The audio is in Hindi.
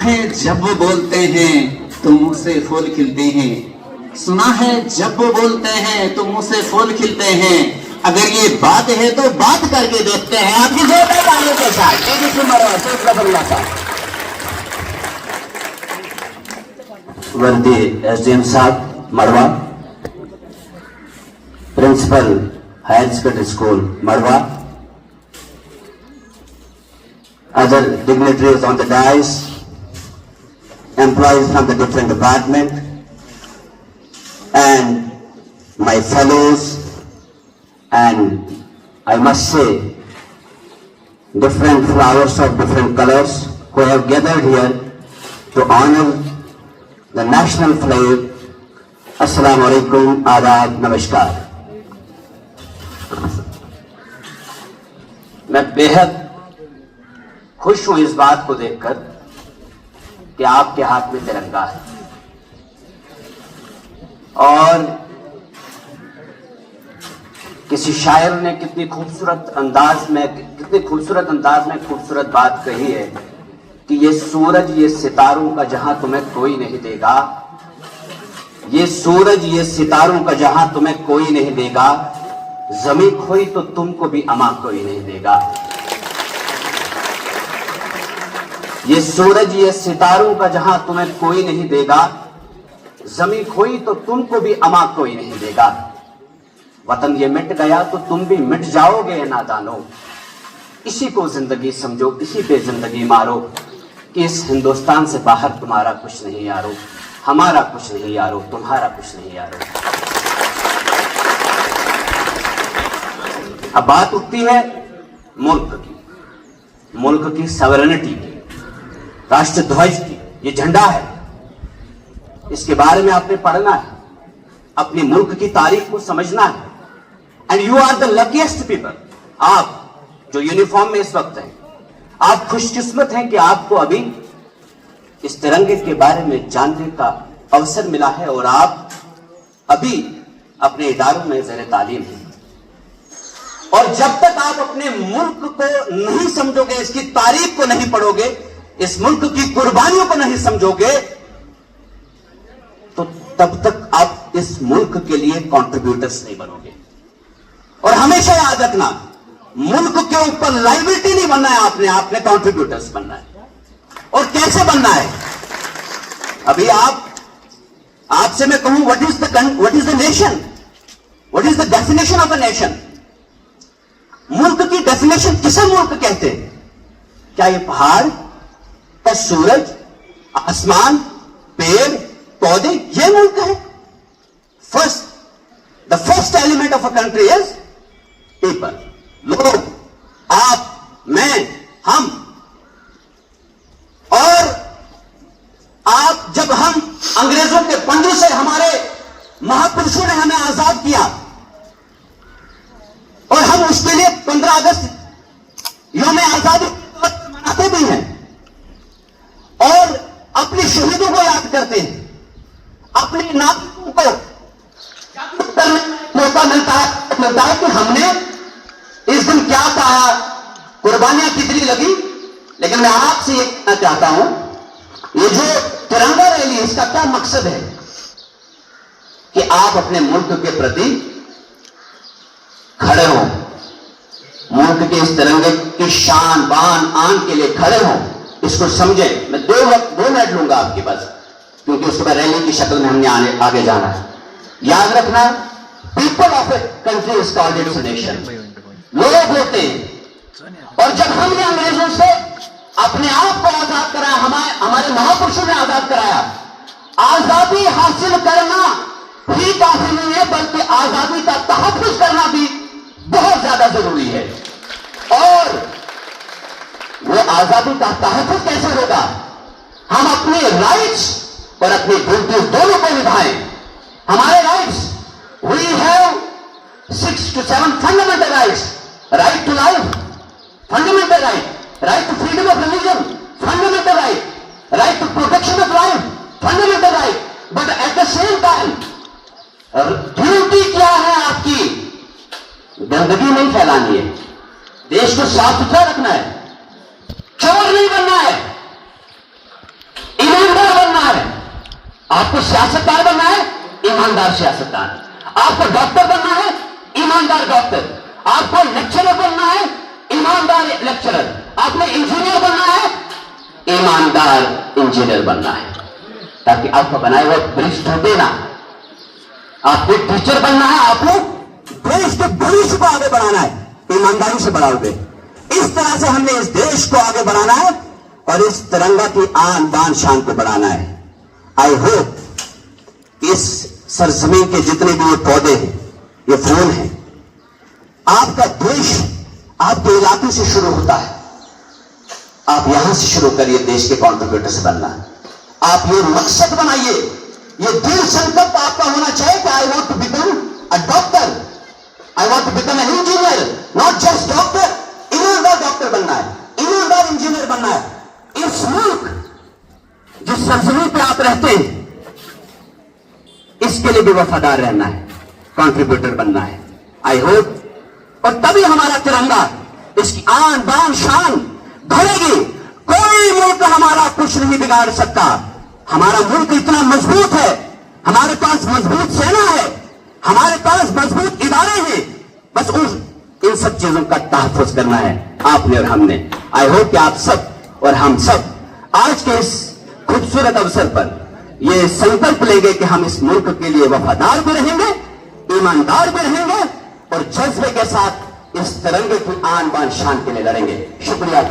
जब वो बोलते हैं तो मुंह से फूल खिलते हैं। सुना है जब वो बोलते हैं तो मुंह से फूल खिलते हैं। अगर ये बात है तो बात करके देखते हैं। आपकी जोरदार तालियों के साथ वर्दी एसडीएम साहब Madwa, principal higher secondary school Madwa, other dignitaries on the dais, employees from the different department, and my fellows, and I must say different flowers of different colors who have gathered here to honor the national flag. Assalamu alaikum, आदाब, नमस्कार। मैं बेहद खुश हूं इस बात को देखकर कि आपके हाथ में तिरंगा है और किसी शायर ने कितनी खूबसूरत अंदाज में खूबसूरत बात कही है कि ये सूरज ये सितारों का जहां तुम्हें कोई नहीं देगा, ये सूरज ये सितारों का जहां तुम्हें कोई नहीं देगा, जमीन खोई तो तुमको भी अमा कोई नहीं देगा। ये सूरज ये सितारों का जहां तुम्हें कोई नहीं देगा, जमीन खोई तो तुमको भी अमा कोई नहीं देगा। वतन ये मिट गया तो तुम भी मिट जाओगे नादानो, इसी को जिंदगी समझो, इसी पे जिंदगी मारो कि इस हिंदुस्तान से बाहर तुम्हारा कुछ नहीं यारो, हमारा कुछ नहीं यारो, तुम्हारा कुछ नहीं यारो। अब बात उठती है मुल्क की सॉवरेनिटी की, राष्ट्रध्वज की। ये झंडा है, इसके बारे में आपने पढ़ना है, अपने मुल्क की तारीख को समझना है। And you are the luckiest people. आप जो यूनिफॉर्म में इस वक्त हैं, आप खुशकिस्मत हैं कि आपको अभी इस तिरंगे के बारे में जानने का अवसर मिला है और आप अभी अपने इदारों में ज़ेर तालीम हैं। और जब तक आप अपने मुल्क को नहीं समझोगे, इसकी तारीख को नहीं पढ़ोगे, इस मुल्क की कुर्बानियों को नहीं समझोगे, तो तब तक आप इस मुल्क के लिए कंट्रीब्यूटर्स नहीं बनोगे। और हमेशा याद रखना, मुल्क के ऊपर लाइबिलिटी नहीं बनना है, आपने कंट्रीब्यूटर्स बनना है। और कैसे बनना है? अभी आपसे मैं कहूं what is the nation, what is the definition of a nation. मुल्क की डेफिनेशन किसे मुल्क कहते हैं? क्या ये पहाड़, क्या सूरज, आसमान, पेड़, पौधे, ये मुल्क है? The first element of a country is people, लोग, आप, मैं, हम। और जब हम अंग्रेजों के पंजों से, हमारे महापुरुषों ने हमें आजाद किया और हम उसके लिए 15 अगस्त यौम आजादी मनाते भी हैं और अपने शहीदों को याद करते हैं, अपने नागरिकों को जागरूक करने का मौका मिलता है कि हमने इस दिन क्या कहा, कुर्बानियां कितनी लगी। लेकिन मैं आपसे ये कहना चाहता हूं, ये जो तिरंगा रैली, इसका क्या मकसद है कि आप अपने मुल्क के प्रति खड़े हो, मुल्क के इस तिरंगे की शान बान आन के लिए खड़े हो, इसको समझें। मैं 2 मिनट लूंगा आपके पास, क्योंकि उसके बाद रैली की शक्ल में हमने आगे जाना है। याद रखना, people of a country is called its nation. लोग होते हैं। और जब हमने अंग्रेजों से अपने आप को आजाद कराया, हमारे महापुरुषों ने आजाद कराया, आजादी हासिल करना ही काफी नहीं है, बल्कि आजादी का तहफ्फुज़ करना भी बहुत ज्यादा जरूरी है। और वो आजादी का तहफ्फुज़ कैसे होगा? हम अपने राइट्स और अपनी ड्यूटीज दोनों को निभाएं। हमारे rights, we have 6 to 7 fundamental rights. Right to life, fundamental right, right to freedom of religion, fundamental right, right to protection of life, fundamental right. But at the same time duty क्या है आपकी? गंदगी नहीं फैलानी है, देश को साफ सुथरा रखना है, चोर नहीं बनना है, आपको सियासतदान बनना है, ईमानदार सियासतदान। आपको डॉक्टर बनना है, ईमानदार डॉक्टर। आपको लेक्चरर बनना है, ईमानदार लेक्चरर। आपने इंजीनियर बनना है, ईमानदार इंजीनियर बनना है, ताकि आपको बनाए हुए ब्रिज टूटे ना। आपको टीचर बनना है, आपको देश के भविष्य को आगे बढ़ाना है, ईमानदारी से बढ़ाओगे। इस तरह से हमने इस देश को आगे बढ़ाना है और इस तिरंगा की आन बान शान को बढ़ाना है। आई होप इस सरजमीन के जितने भी ये पौधे हैं, ये फूल हैं, आपका देश आपके इलाके से शुरू होता है। आप यहां से शुरू करिए देश के कॉन्ट्रीब्यूटर से बनना। आप ये मकसद बनाइए, ये दृढ़ संकल्प आपका होना चाहिए कि I want to become a doctor, I want to become an engineer, not just doctor. ईमानदार डॉक्टर बनना है, ईमानदार इंजीनियर बनना है। इस मुल्क जिस सरजमीन पे आप रहते हैं, इसके लिए भी वफादार रहना है, कंट्रीब्यूटर बनना है। आई होप, और तभी हमारा तिरंगा इसकी आन बान शान बढ़ेगी। कोई मुल्क हमारा कुछ नहीं बिगाड़ सकता। हमारा मुल्क इतना मजबूत है, हमारे पास मजबूत सेना है, हमारे पास मजबूत इदारे हैं। बस इन सब चीजों का तहफ़्फ़ुज़ करना है आपने और हमने। आई होप कि आप सब और हम सब आज के इस खूबसूरत अवसर पर ये संकल्प लेंगे कि हम इस मुल्क के लिए वफादार भी रहेंगे, ईमानदार भी रहेंगे और जज्बे के साथ इस तिरंगे की आन बान शान के लिए लड़ेंगे। शुक्रिया।